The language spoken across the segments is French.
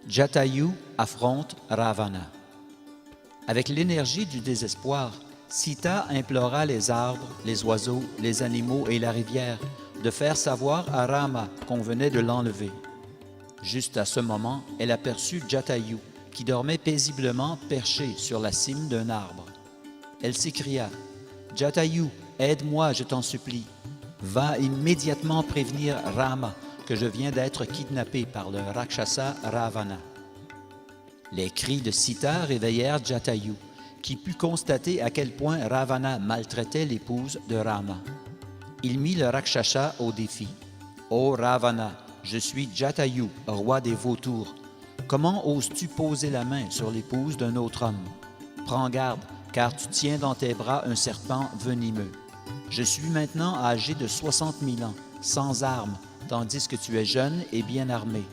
Jatayu affronte Ravana. Avec l'énergie du désespoir, Sita implora les arbres, les oiseaux, les animaux et la rivière de faire savoir à Rama qu'on venait de l'enlever. Juste à ce moment, elle aperçut Jatayu, qui dormait paisiblement perché sur la cime d'un arbre. Elle s'écria « Jatayu, aide-moi, je t'en supplie. Va immédiatement prévenir Rama que je viens d'être kidnappé par le Rakshasa Ravana. » Les cris de Sita réveillèrent Jatayu, qui put constater à quel point Ravana maltraitait l'épouse de Rama. Il mit le Rakshasa au défi. « Ô Ravana, je suis Jatayu, roi des vautours. Comment oses-tu poser la main sur l'épouse d'un autre homme? Prends garde, car tu tiens dans tes bras un serpent venimeux. Je suis maintenant âgé de 60 000 ans, sans armes, tandis que tu es jeune et bien armé.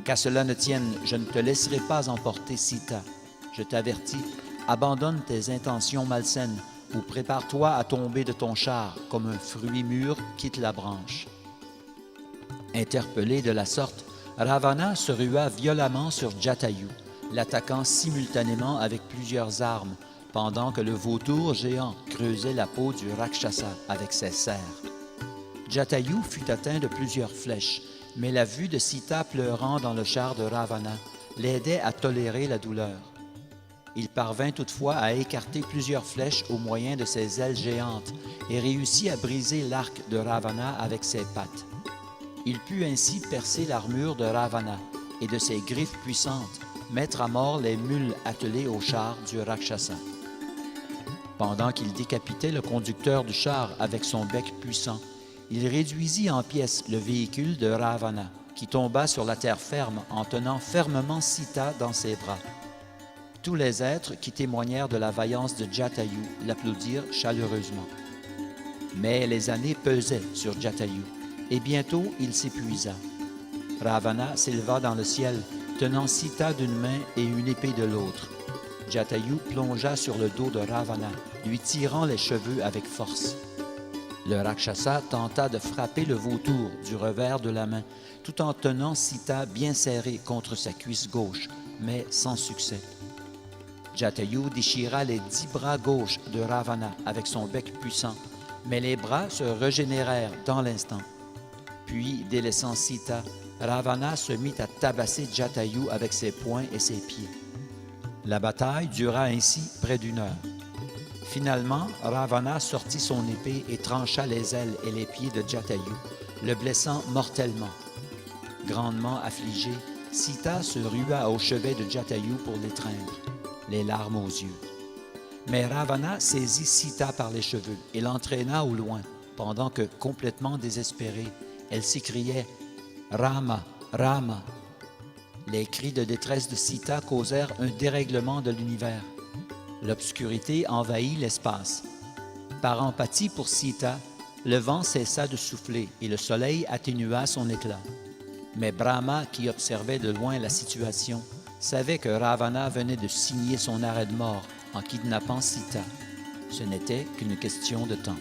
Qu'à cela ne tienne, je ne te laisserai pas emporter Sita. Je t'avertis, abandonne tes intentions malsaines ou prépare-toi à tomber de ton char comme un fruit mûr quitte la branche. » Interpellé de la sorte, Ravana se rua violemment sur Jatayu, l'attaquant simultanément avec plusieurs armes, pendant que le vautour géant creusait la peau du Rakshasa avec ses serres. Jatayu fut atteint de plusieurs flèches, mais la vue de Sita pleurant dans le char de Ravana l'aidait à tolérer la douleur. Il parvint toutefois à écarter plusieurs flèches au moyen de ses ailes géantes et réussit à briser l'arc de Ravana avec ses pattes. Il put ainsi percer l'armure de Ravana et de ses griffes puissantes mettre à mort les mules attelées au char du Rakshasa. Pendant qu'il décapitait le conducteur du char avec son bec puissant, il réduisit en pièces le véhicule de Ravana, qui tomba sur la terre ferme en tenant fermement Sita dans ses bras. Tous les êtres qui témoignèrent de la vaillance de Jatayu l'applaudirent chaleureusement. Mais les années pesaient sur Jatayu, et bientôt il s'épuisa. Ravana s'éleva dans le ciel, tenant Sita d'une main et une épée de l'autre. Jatayu plongea sur le dos de Ravana, lui tirant les cheveux avec force. Le Rakshasa tenta de frapper le vautour du revers de la main, tout en tenant Sita bien serrée contre sa cuisse gauche, mais sans succès. Jatayu déchira les 10 bras gauches de Ravana avec son bec puissant, mais les bras se régénérèrent dans l'instant. Puis, délaissant Sita, Ravana se mit à tabasser Jatayu avec ses poings et ses pieds. La bataille dura ainsi près d'1 heure. Finalement, Ravana sortit son épée et trancha les ailes et les pieds de Jatayu, le blessant mortellement. Grandement affligé, Sita se rua au chevet de Jatayu pour l'étreindre, les larmes aux yeux. Mais Ravana saisit Sita par les cheveux et l'entraîna au loin, pendant que, complètement désespérée, elle s'écriait « Rama, Rama ». Les cris de détresse de Sita causèrent un dérèglement de l'univers. L'obscurité envahit l'espace. Par empathie pour Sita, le vent cessa de souffler et le soleil atténua son éclat. Mais Brahma, qui observait de loin la situation, savait que Ravana venait de signer son arrêt de mort en kidnappant Sita. Ce n'était qu'une question de temps.